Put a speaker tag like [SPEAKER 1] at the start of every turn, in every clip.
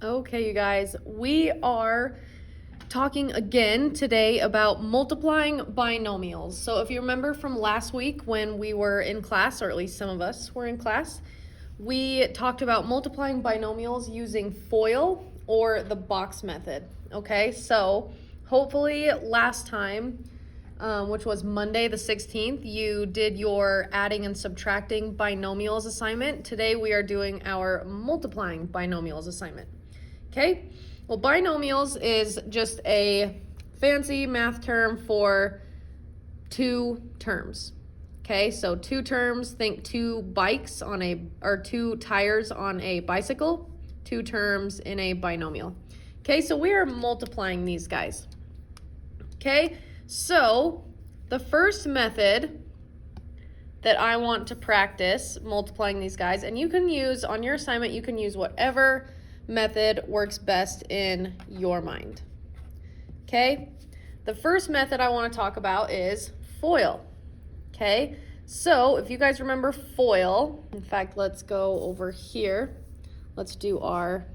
[SPEAKER 1] Okay, you guys, we are talking again today about multiplying binomials. So if you remember from last week when we were in class, or at least some of us were in class, we talked about multiplying binomials using FOIL or the box method. Okay, so hopefully last time, which was Monday the 16th, you did your adding and subtracting binomials assignment. Today we are doing our multiplying binomials assignment. Okay, well, binomials is just a fancy math term for two terms. Okay, so two terms, think two bikes on or two tires on a bicycle, two terms in a binomial. Okay, so we are multiplying these guys. Okay, so the first method that I want to practice multiplying these guys, and you can use on your assignment, you can use whatever method works best in your mind. Okay, the first method I want to talk about is FOIL. Okay, so if you guys remember FOIL, in fact, let's go over here. Let's do our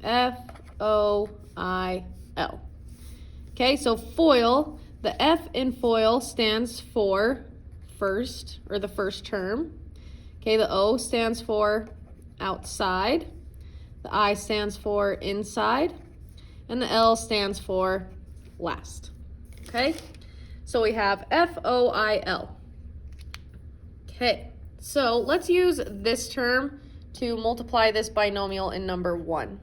[SPEAKER 1] FOIL. Okay, so FOIL, the F in FOIL stands for first, or the first term. Okay, the O stands for outside. The I stands for inside, and the L stands for last. Okay, so we have FOIL. Okay, so let's use this term to multiply this binomial in number 1.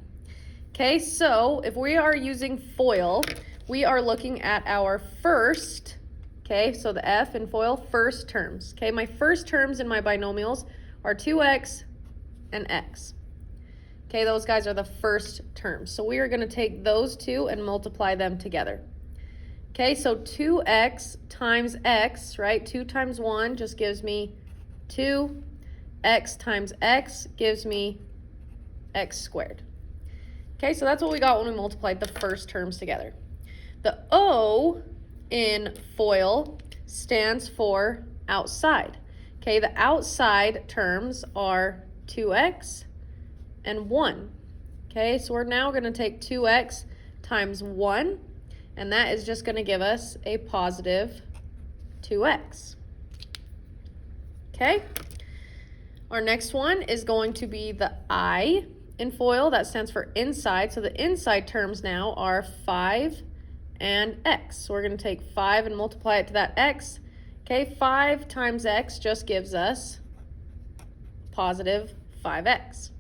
[SPEAKER 1] Okay, so if we are using FOIL, we are looking at our first, okay, so the F in FOIL, first terms. Okay, my first terms in my binomials are 2x and x. Okay, those guys are the first terms. So we are going to take those two and multiply them together. Okay, so 2x times x, right? 2 times 1 just gives me 2. X times x gives me x squared. Okay, so that's what we got when we multiplied the first terms together. The O in FOIL stands for outside. Okay, the outside terms are 2x and 1. Okay, so we're now going to take 2x times 1, and that is just going to give us a positive 2x. Okay, our next one is going to be the I in FOIL. That stands for inside. So the inside terms now are 5 and x. So we're going to take 5 and multiply it to that x. Okay, 5 times x just gives us positive 5x.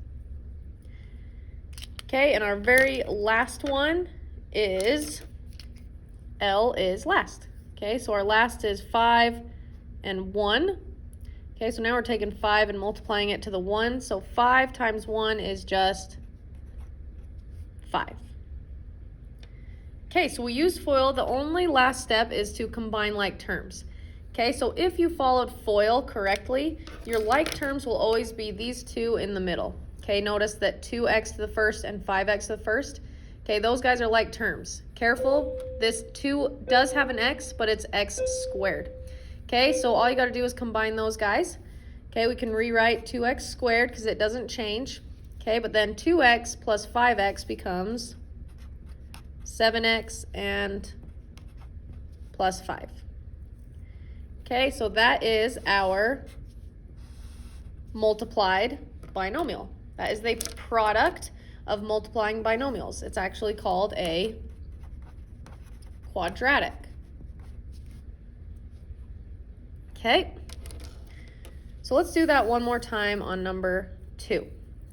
[SPEAKER 1] Okay, and our very last one is L is last. Okay, so our last is 5 and 1. Okay, so now we're taking 5 and multiplying it to the 1. So 5 times 1 is just 5. Okay, so we use FOIL. The only last step is to combine like terms. Okay, so if you followed FOIL correctly, your like terms will always be these two in the middle. Okay, notice that 2x to the first and 5x to the first. Okay, those guys are like terms. Careful, this 2 does have an x, but it's x squared. Okay, so all you got to do is combine those guys. Okay, we can rewrite 2x squared because it doesn't change. Okay, but then 2x plus 5x becomes 7x and plus 5. Okay, so that is our multiplied binomial. That is the product of multiplying binomials. It's actually called a quadratic. Okay, so let's do that one more time on number 2.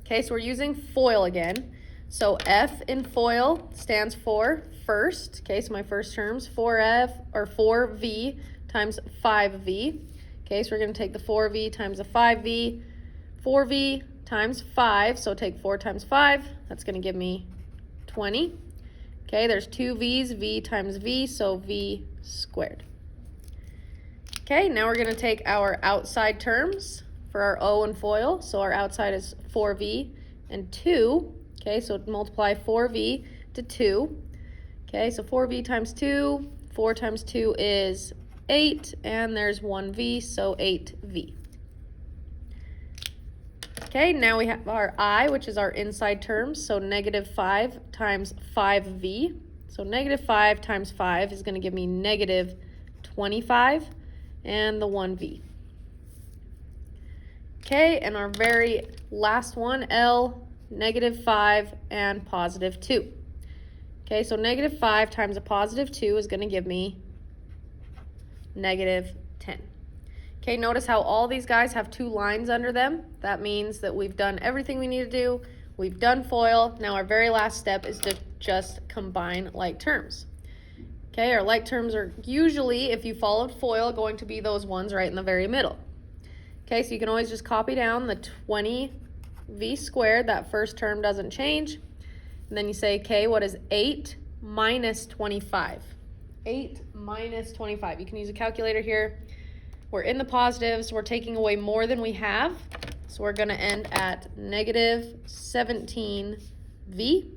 [SPEAKER 1] Okay, so we're using FOIL again. So F in FOIL stands for first. Okay, so my first term's 4v times 5v. Okay, so we're going to take the 4v times the 5v. 4v times 5, so take 4 times 5. That's going to give me 20. Okay, there's 2 v's, v times v, so v squared. Okay, now we're going to take our outside terms for our O and FOIL. So our outside is 4v and 2. Okay, so multiply 4v to 2. Okay, so 4v times 2. 4 times 2 is 8, and there's 1v, so 8v. Okay, now we have our I, which is our inside terms, so negative 5 times 5v. So negative 5 times 5 is going to give me negative 25, and the 1v. Okay, and our very last one, L, negative 5 and positive 2. Okay, so negative 5 times a positive 2 is going to give me negative 10. Okay, notice how all these guys have two lines under them. That means that we've done everything we need to do. We've done FOIL. Now our very last step is to just combine like terms. Okay, our like terms are usually, if you followed FOIL, going to be those ones right in the very middle. Okay, so you can always just copy down the 20v squared. That first term doesn't change. And then you say, okay, what is 8 minus 25? 8 minus 25. You can use a calculator here. We're in the positives. We're taking away more than we have. So we're going to end at negative 17v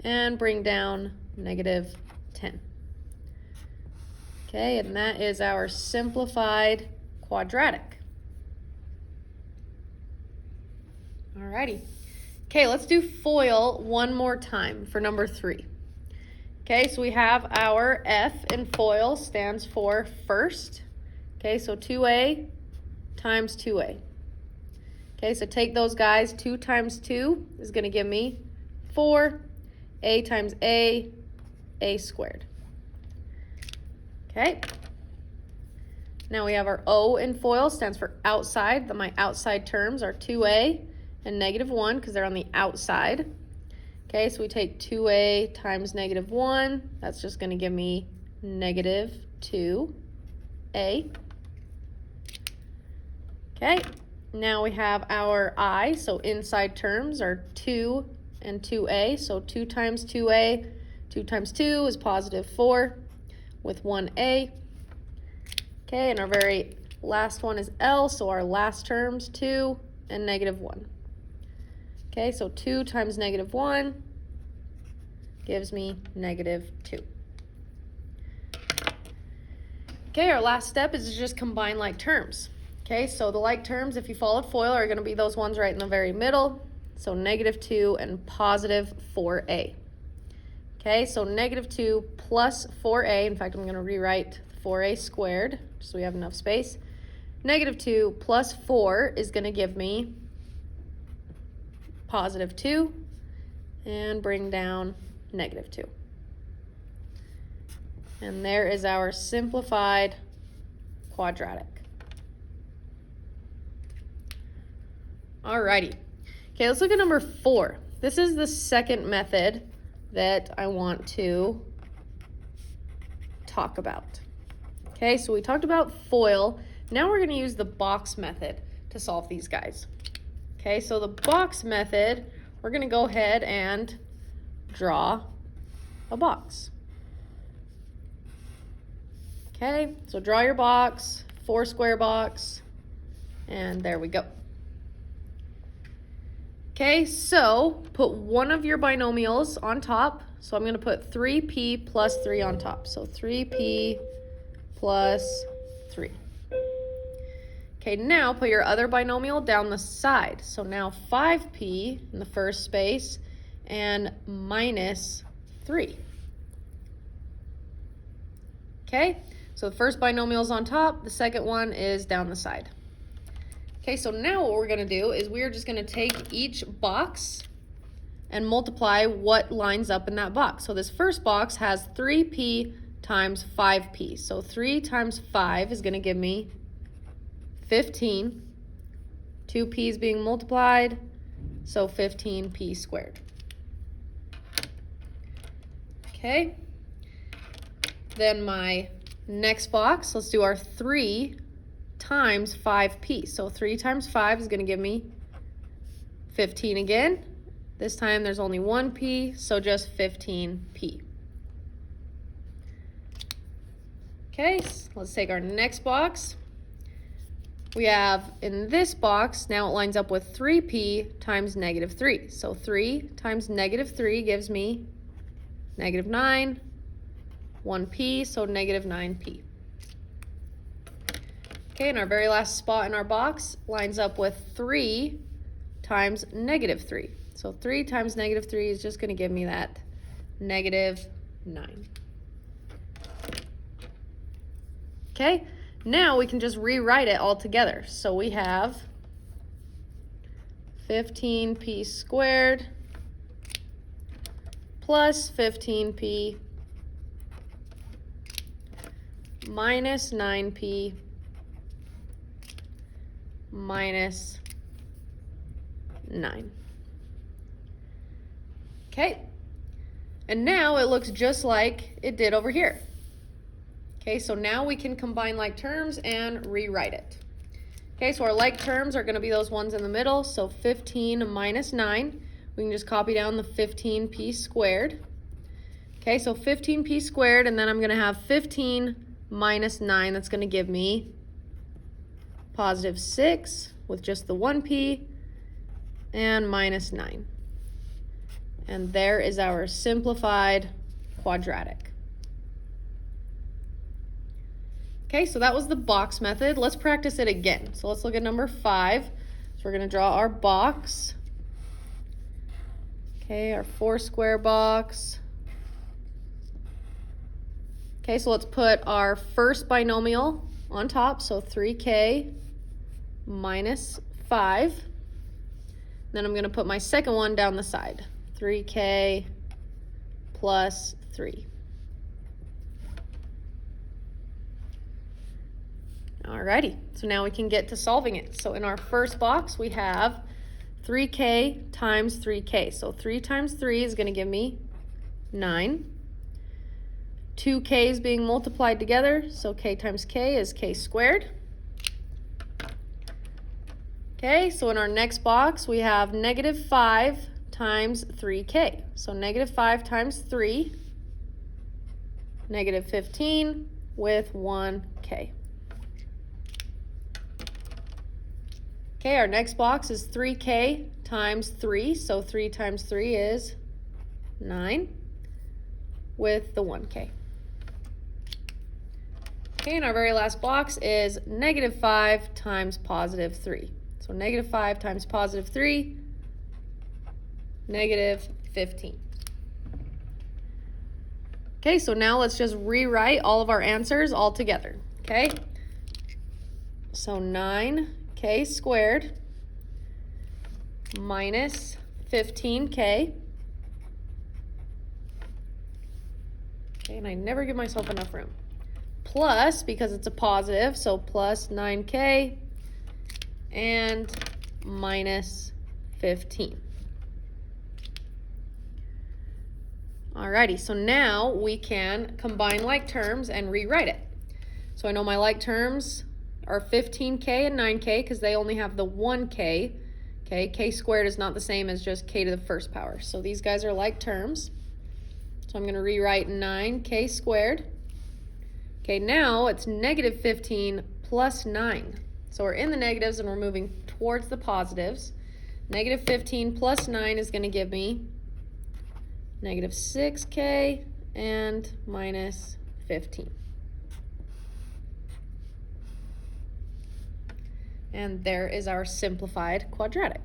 [SPEAKER 1] and bring down negative 10. Okay, and that is our simplified quadratic. Alrighty. Okay, let's do FOIL one more time for number 3. Okay, so we have our F in FOIL stands for first. Okay, so 2a times 2a. Okay, so take those guys. 2 times 2 is going to give me 4. A times a squared. Okay. Now we have our O in FOIL, stands for outside. My outside terms are 2a and negative 1 because they're on the outside. Okay, so we take 2a times negative 1. That's just going to give me negative 2a. Okay, now we have our I, so inside terms are 2 and 2a. So 2 times 2a, 2 times 2 is positive 4 with 1a. Okay, and our very last one is L, so our last terms, 2 and negative 1. Okay, so 2 times negative 1 gives me negative 2. Okay, our last step is to just combine like terms. Okay, so the like terms, if you followed FOIL, are going to be those ones right in the very middle. So negative 2 and positive 4a. Okay, so negative 2 plus 4a. In fact, I'm going to rewrite 4a squared so we have enough space. Negative 2 plus 4 is going to give me positive 2 and bring down negative 2. And there is our simplified quadratic. Alrighty. Okay, let's look at number 4. This is the second method that I want to talk about. Okay, so we talked about FOIL. Now we're going to use the box method to solve these guys. Okay, so the box method, we're going to go ahead and draw a box. Okay, so draw your box, 4-square box, and there we go. Okay, so put one of your binomials on top. So I'm going to put 3p plus 3 on top. So 3p plus 3. Okay, now put your other binomial down the side. So now 5p in the first space and minus 3. Okay, so the first binomial is on top, the second one is down the side. Okay, so now what we're going to do is we're just going to take each box and multiply what lines up in that box. So this first box has 3p times 5p. So 3 times 5 is going to give me 15. 2p is being multiplied, so 15p squared. Okay. Then my next box, let's do our 3 times 5p. So 3 times 5 is going to give me 15 again. This time there's only 1p, so just 15p. Okay, so let's take our next box. We have in this box, now it lines up with 3p times negative 3. So 3 times negative 3 gives me negative 9, 1p, so negative 9p. Okay, and our very last spot in our box lines up with 3 times negative 3. So 3 times negative 3 is just going to give me that negative 9. Okay, now we can just rewrite it all together. So we have 15p squared plus 15p minus 9p minus 9. Okay, and now it looks just like it did over here. Okay, so now we can combine like terms and rewrite it. Okay, so our like terms are going to be those ones in the middle. So 15 minus 9, we can just copy down the 15p squared. Okay, so 15p squared, and then I'm going to have 15 minus 9. That's going to give me positive 6 with just the 1p and minus 9. And there is our simplified quadratic. Okay, so that was the box method. Let's practice it again. So let's look at number 5. So we're going to draw our box. Okay, our 4 square box. Okay, so let's put our first binomial on top. So 3k minus 5. Then I'm going to put my second one down the side. 3k plus 3. Alrighty, so now we can get to solving it. So in our first box, we have 3k times 3k. So 3 times 3 is going to give me 9. 2 k's being multiplied together, so k times k is k squared. Okay, so in our next box, we have negative 5 times 3k. So negative 5 times 3, negative 15 with 1k. Okay, our next box is 3k times 3, so 3 times 3 is 9 with the 1k. Okay, and our very last box is negative 5 times positive 3. So negative 5 times positive 3, negative 15. Okay, so now let's just rewrite all of our answers all together, okay? So 9k squared minus 15k. Okay, and I never give myself enough room. Plus, because it's a positive, so plus 9k and minus 15. Alrighty, so now we can combine like terms and rewrite it. So I know my like terms are 15k and 9k because they only have the 1k. Okay, k squared is not the same as just k to the first power. So these guys are like terms. So I'm going to rewrite 9k squared. Okay, now it's negative 15 plus 9. So we're in the negatives and we're moving towards the positives. Negative 15 plus 9 is going to give me negative 6k and minus 15. And there is our simplified quadratic.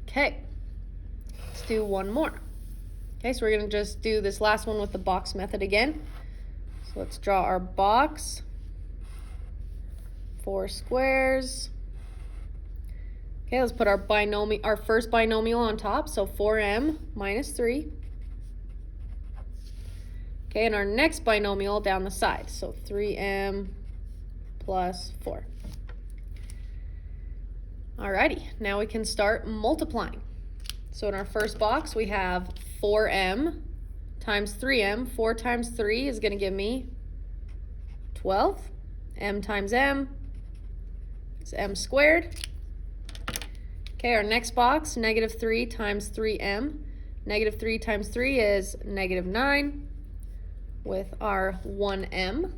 [SPEAKER 1] Okay, let's do one more. Okay, so we're going to just do this last one with the box method again. So let's draw our box. 4 squares. Okay, let's put our first binomial on top. So 4m minus 3. Okay, and our next binomial down the side. So 3m plus 4. Alrighty, now we can start multiplying. So in our first box, we have 4m times 3m. 4 times 3 is going to give me 12. M times m is m squared. Okay, our next box, negative 3 times 3m. Negative 3 times 3 is negative 9 with our 1m.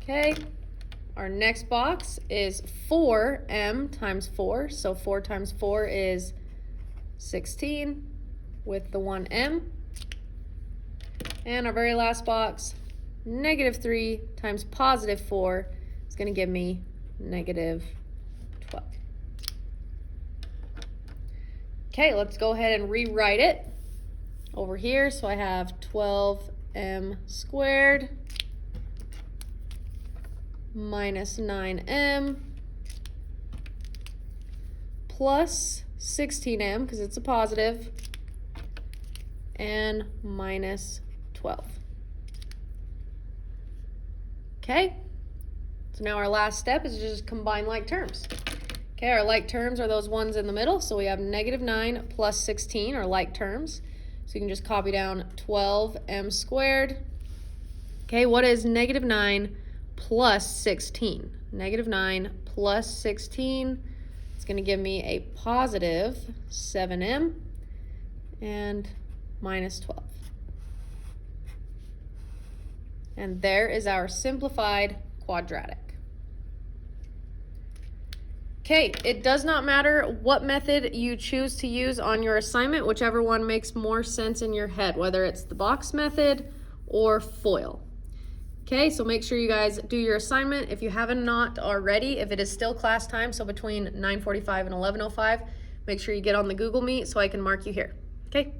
[SPEAKER 1] Okay, our next box is 4m times 4. So 4 times 4 is 16 with the 1m. And our very last box, negative 3 times positive 4 is going to give me negative 12. Okay, let's go ahead and rewrite it over here. So I have 12m squared minus 9m plus 16m, because it's a positive, and minus 12. Okay, so now our last step is just combine like terms. Okay, our like terms are those ones in the middle, so we have negative 9 plus 16 are like terms. So you can just copy down 12m squared. Okay, what is negative 9 plus 16? Negative 9 plus 16, it's going to give me a positive 7m and minus 12. And there is our simplified quadratic. Okay, it does not matter what method you choose to use on your assignment, whichever one makes more sense in your head, whether it's the box method or FOIL. Okay, so make sure you guys do your assignment. If you haven't not already, if it is still class time, so between 9:45 and 11:05, make sure you get on the Google Meet so I can mark you here. Okay.